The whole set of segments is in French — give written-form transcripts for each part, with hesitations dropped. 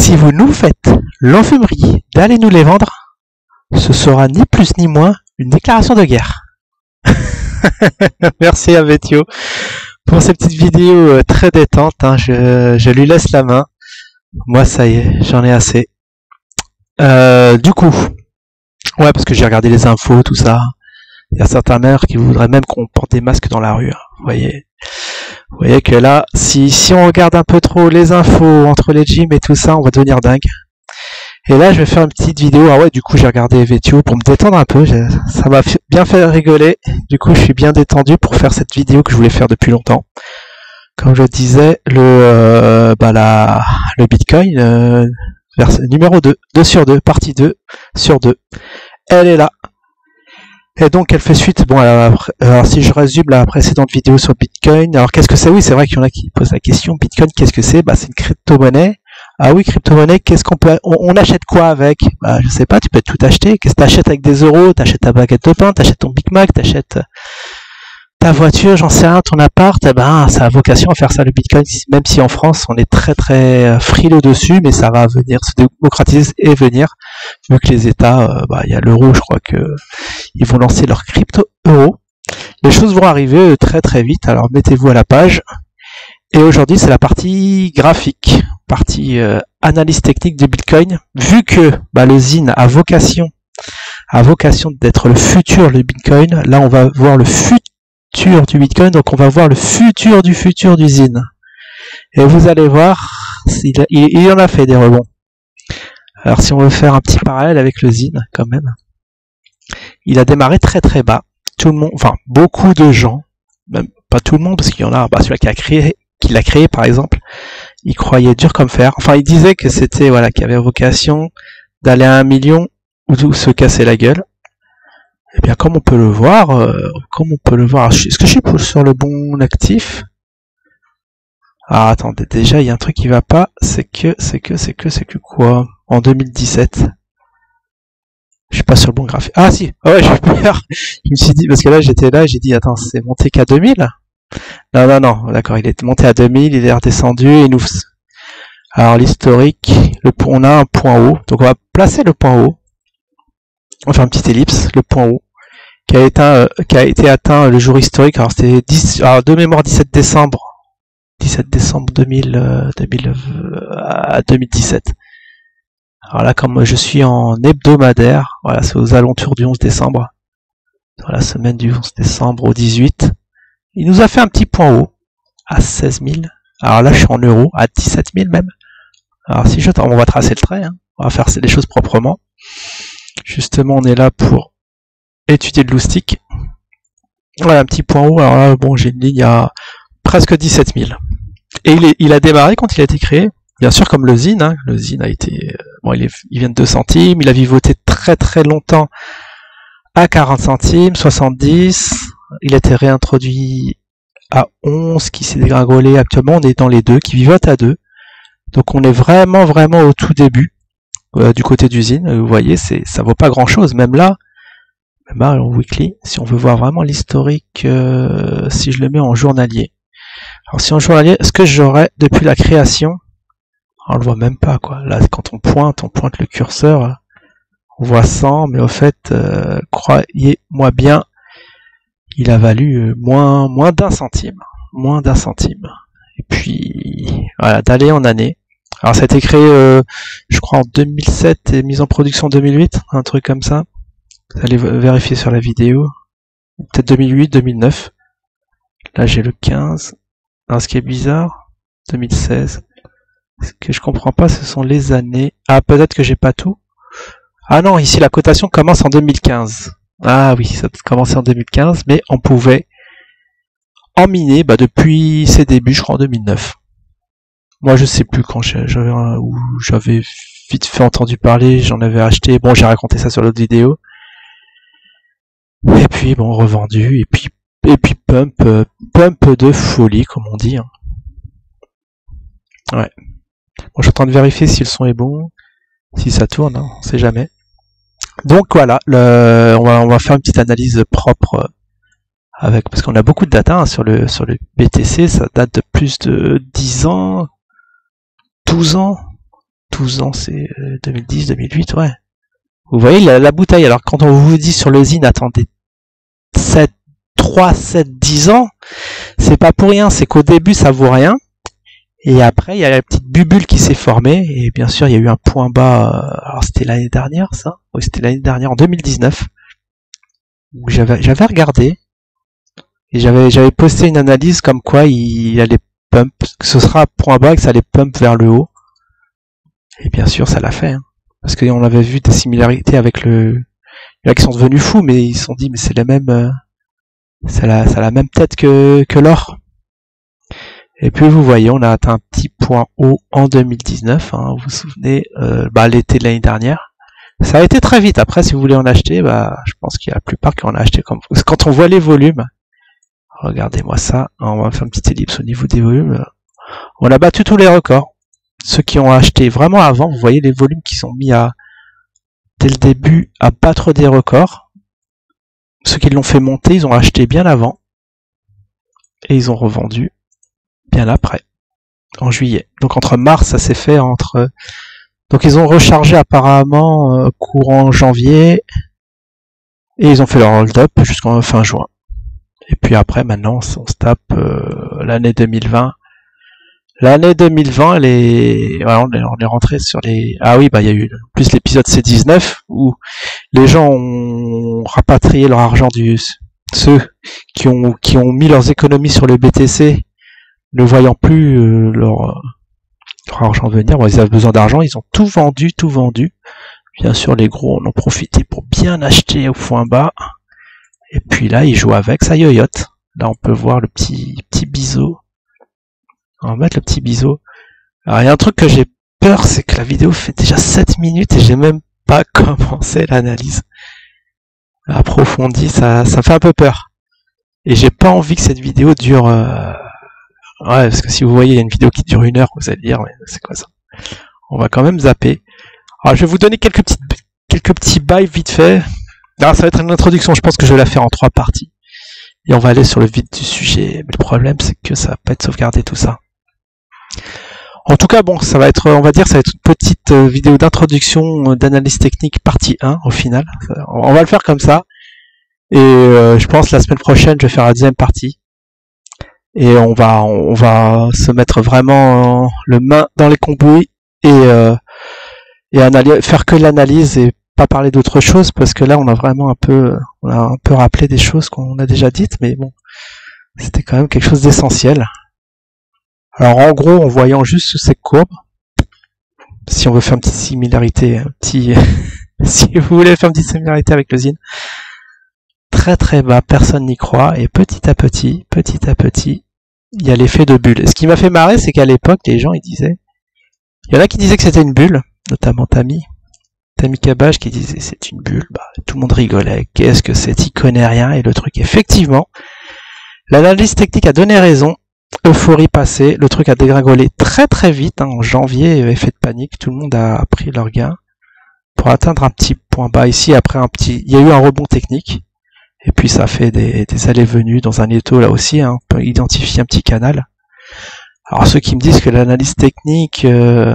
si vous nous faites l'enfumerie d'aller nous les vendre, ce sera ni plus ni moins une déclaration de guerre. Merci à Vetio pour ces petites vidéos très détentes. Hein. Je lui laisse la main. Moi, ça y est, j'en ai assez. Du coup, ouais, parce que j'ai regardé les infos, tout ça. Il y a certains maires qui voudraient même qu'on porte des masques dans la rue. Hein. Vous voyez que là, si on regarde un peu trop les infos entre les gyms et tout ça, on va devenir dingue. Et là, je vais faire une petite vidéo. Ah ouais, du coup, j'ai regardé Vetio pour me détendre un peu. Ça m'a bien fait rigoler. Du coup, je suis bien détendu pour faire cette vidéo que je voulais faire depuis longtemps. Comme je disais, le Bitcoin, numéro 2, 2 sur 2, partie 2 sur 2. Elle est là. Et donc, elle fait suite. Bon, alors si je résume la précédente vidéo sur Bitcoin, alors qu'est-ce que c'est? Oui, c'est vrai qu'il y en a qui posent la question. Bitcoin, qu'est-ce que c'est? Bah, c'est une crypto-monnaie. Ah oui, crypto-monnaie, qu'est-ce qu'on peut, on achète quoi avec? Bah, je sais pas, tu peux tout acheter. Qu'est-ce que t'achètes avec des euros? T'achètes ta baguette de pain, t'achètes ton Big Mac, t'achètes ta voiture, j'en sais rien, ton appart, eh ben, ça a vocation à faire ça le Bitcoin, même si en France, on est très très frileux dessus, mais ça va venir se démocratiser et venir, vu que les États, il y a l'euro, je crois que ils vont lancer leur crypto-euro. Les choses vont arriver très très vite, alors mettez-vous à la page. Et aujourd'hui, c'est la partie graphique, partie analyse technique de Bitcoin. Vu que le ZIN a vocation d'être le futur du Bitcoin, là on va voir le futur du Bitcoin, donc on va voir le futur du ZIN. Et vous allez voir, il y en a fait des rebonds. Alors si on veut faire un petit parallèle avec le ZIN, quand même, il a démarré très très bas. Tout le monde, enfin beaucoup de gens, même pas tout le monde, parce qu'il y en a, celui qui l'a créé par exemple, il croyait dur comme fer. Enfin, il disait que c'était qu'il avait vocation d'aller à 1 million ou se casser la gueule. Eh bien, comme on peut le voir, est-ce que je suis sur le bon actif? Ah, attendez, déjà, il y a un truc qui va pas, c'est que quoi? En 2017. Je suis pas sur le bon graphique. Ah, si! Ah ouais, j'ai peur! Je me suis dit, parce que là, j'étais là, j'ai dit, attends, c'est monté qu'à 2000? Non, d'accord, il est monté à 2000, il est redescendu, et nous... Alors, l'historique, on a un point haut, donc on va placer le point haut. On va faire une petite ellipse, le point haut, qui a été atteint le jour historique. Alors c'était de mémoire 17 décembre 2017. Alors là, comme je suis en hebdomadaire, voilà, c'est aux alentours du 11 décembre, dans la semaine du 11 décembre au 18. Il nous a fait un petit point haut à 16 000. Alors là, je suis en euros à 17 000 même. Alors si on va tracer le trait, hein. On va faire les choses proprement. Justement, on est là pour étudier le loustic. Voilà, un petit point haut. Alors là, bon, j'ai une ligne à presque 17 000. Et il a démarré quand il a été créé. Bien sûr, comme le ZIN. Hein. Le ZIN a été... il vient de 2 centimes. Il a vivoté très très longtemps à 40 centimes, 70. Il a été réintroduit à 11, qui s'est dégringolé. Actuellement, on est dans les 2, qui vivotent à 2. Donc, on est vraiment vraiment au tout début. Du côté du ZIN, vous voyez, ça vaut pas grand chose, même là en weekly, si on veut voir vraiment l'historique, si je le mets en journalier. Alors si en journalier, ce que j'aurais depuis la création, on le voit même pas quoi. Là, quand on pointe le curseur, on voit 100, mais au fait, croyez-moi bien, il a valu moins d'un centime, Et puis voilà, d'année en année. Alors ça a été créé, je crois en 2007 et mis en production en 2008, un truc comme ça. Vous allez vérifier sur la vidéo. Peut-être 2008, 2009. Là j'ai le 15. Alors ce qui est bizarre, 2016. Ce que je comprends pas, ce sont les années. Ah, peut-être que j'ai pas tout. Ah non, ici la cotation commence en 2015. Ah oui, ça a commencé en 2015, mais on pouvait en miner depuis ses débuts, je crois en 2009. Moi, je sais plus quand j'avais vite fait entendu parler, j'en avais acheté. Bon, j'ai raconté ça sur l'autre vidéo. Et puis, bon, revendu. Et puis pump de folie, comme on dit. Hein. Ouais. Bon, je suis en train de vérifier si le son est bon, si ça tourne, hein, on sait jamais. Donc voilà, on va faire une petite analyse propre parce qu'on a beaucoup de data hein, sur le BTC. Ça date de plus de 10 ans. 12 12 ans, c'est 2010, 2008, ouais. Vous voyez la bouteille. Alors quand on vous dit sur le zine, attendez 3, 7, 10 ans, c'est pas pour rien, c'est qu'au début ça vaut rien. Et après, il y a la petite bubule qui s'est formée, et bien sûr, il y a eu un point bas, alors c'était l'année dernière, ça? Oui, c'était l'année dernière, en 2019, où j'avais regardé, et j'avais posté une analyse comme quoi il allait pump, que ce sera un point bas et que ça allait pump vers le haut. Et bien sûr, ça l'a fait, hein. Parce qu'on avait vu des similarités avec il y en a qui sont devenus fous, mais ils se sont dit, mais c'est la même, ça a la même tête que l'or. Et puis vous voyez, on a atteint un petit point haut en 2019, hein, vous vous souvenez, l'été de l'année dernière. Ça a été très vite. Après, si vous voulez en acheter, je pense qu'il y a la plupart qui en ont acheté comme vous. Quand on voit les volumes, regardez-moi ça, on va faire une petite ellipse au niveau des volumes. On a battu tous les records. Ceux qui ont acheté vraiment avant, vous voyez les volumes qui sont mis dès le début à battre des records. Ceux qui l'ont fait monter, ils ont acheté bien avant. Et ils ont revendu bien après, en juillet. Donc entre mars, ça s'est fait donc ils ont rechargé apparemment courant janvier, et ils ont fait leur hold-up jusqu'en fin juin. Et puis après, maintenant, on se tape l'année 2020. L'année 2020, on est rentré sur les... Ah oui, il y a eu plus l'épisode C19, où les gens ont rapatrié leur argent ceux qui ont mis leurs économies sur le BTC, ne voyant plus leur argent venir. Bon, ils avaient besoin d'argent, ils ont tout vendu. Bien sûr, les gros en ont profité pour bien acheter au point bas. Et puis là, ils jouent avec, ça yoyote. Là, on peut voir le petit biseau. On va mettre le petit biseau. Alors, il y a un truc que j'ai peur, c'est que la vidéo fait déjà 7 minutes et j'ai même pas commencé l'analyse approfondie. Ça me fait un peu peur. Et j'ai pas envie que cette vidéo dure... Ouais, parce que si vous voyez, il y a une vidéo qui dure 1 heure, vous allez dire, mais c'est quoi ça? On va quand même zapper. Alors, je vais vous donner quelques petits bails vite fait. Alors, ça va être une introduction, je pense que je vais la faire en 3 parties. Et on va aller sur le vif du sujet. Mais le problème, c'est que ça va pas être sauvegardé tout ça. En tout cas, bon, ça va être une petite vidéo d'introduction d'analyse technique partie 1 au final. On va le faire comme ça. Et je pense la semaine prochaine, je vais faire la 2e partie. Et on va se mettre vraiment le main dans les cambouis et faire que l'analyse et pas parler d'autre chose, parce que là on a vraiment un peu rappelé des choses qu'on a déjà dites, mais bon, c'était quand même quelque chose d'essentiel. Alors en gros, en voyant juste ces courbes, si on veut faire une petite similarité, si vous voulez faire une petite similarité avec le zine, très très bas, personne n'y croit, et petit à petit, il y a l'effet de bulle. Et ce qui m'a fait marrer, c'est qu'à l'époque, les gens, il y en a qui disaient que c'était une bulle, notamment Tammy Cabage qui disait c'est une bulle, tout le monde rigolait, qu'est-ce que c'est, t'y connais rien, et le truc, effectivement, l'analyse technique a donné raison, euphorie passée, le truc a dégringolé très très vite, en janvier, effet de panique, tout le monde a pris leur gain, pour atteindre un petit point bas ici, après il y a eu un rebond technique, et puis ça fait des allées-venues dans un étau là aussi, hein, on peut identifier un petit canal. Alors ceux qui me disent que l'analyse technique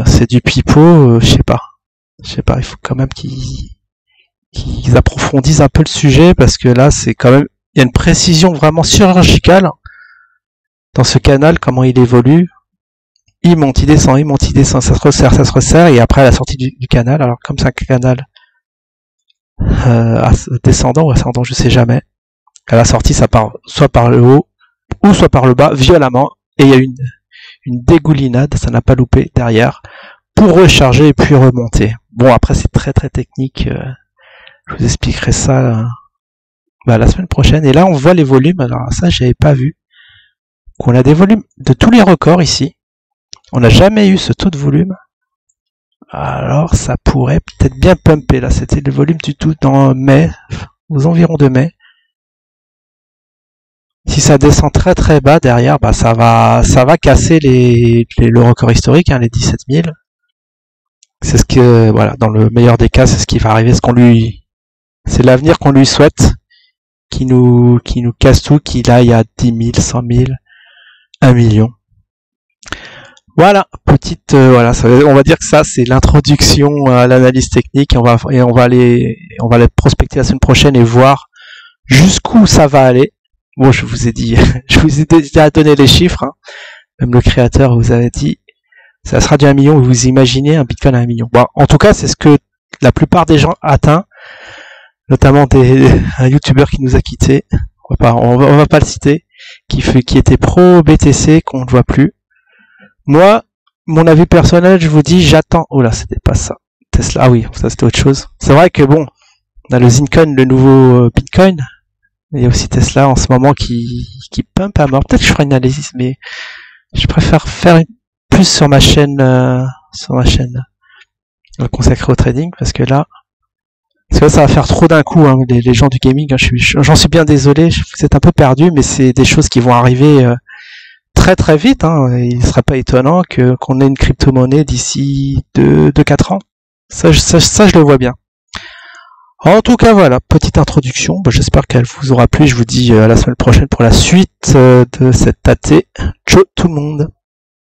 c'est du pipeau, je sais pas, il faut quand même qu'ils approfondissent un peu le sujet, parce que là c'est quand même, il y a une précision vraiment chirurgicale dans ce canal, comment il évolue, il monte, il descend, ça se resserre, et après à la sortie du canal, alors comme c'est un canal descendant ou ascendant, je sais jamais. À la sortie, ça part soit par le haut ou soit par le bas, violemment, et il y a une dégoulinade, ça n'a pas loupé derrière, pour recharger et puis remonter. Bon, après c'est très très technique, je vous expliquerai ça la semaine prochaine. Et là on voit les volumes, alors ça j'avais pas vu, qu'on a des volumes de tous les records ici, on n'a jamais eu ce taux de volume. Alors ça pourrait peut-être bien pumper. Là c'était le volume du tout dans mai, aux environs de mai. Si ça descend très très bas derrière, ça va casser le record historique, hein, les 17 000. C'est ce que, voilà, dans le meilleur des cas, c'est ce qui va arriver, c'est l'avenir qu'on lui souhaite, qui nous casse tout, qu'il aille à 10 000, 100 000, 1 million. Voilà, petite, voilà, on va dire que ça c'est l'introduction à l'analyse technique. On va aller prospecter la semaine prochaine et voir jusqu'où ça va aller. Bon, je vous ai dit, je vous ai déjà donné les chiffres. Hein. Même le créateur vous avait dit, ça sera du 1 million. Vous imaginez un Bitcoin à 1 million. Bon, en tout cas, c'est ce que la plupart des gens atteignent, notamment un YouTuber qui nous a quittés. On va pas le citer, qui était pro BTC, qu'on ne voit plus. Moi, mon avis personnel, je vous dis, j'attends. Oh là, c'était pas ça. Tesla, ah oui, ça c'était autre chose. C'est vrai que bon, on a le Zincoin, le nouveau Bitcoin. Il y a aussi Tesla en ce moment qui pump à mort. Peut-être que je ferai une analyse, mais je préfère faire plus sur ma chaîne consacrée au trading, parce que là, ça va faire trop d'un coup, hein, les gens du gaming. Hein, j'en suis bien désolé, vous êtes un peu perdu, mais c'est des choses qui vont arriver très très vite. Hein. Il ne serait pas étonnant qu'on ait une crypto-monnaie d'ici 2-4 ans. Ça, je le vois bien. En tout cas, voilà, petite introduction. J'espère qu'elle vous aura plu. Je vous dis à la semaine prochaine pour la suite de cette AT. Ciao tout le monde.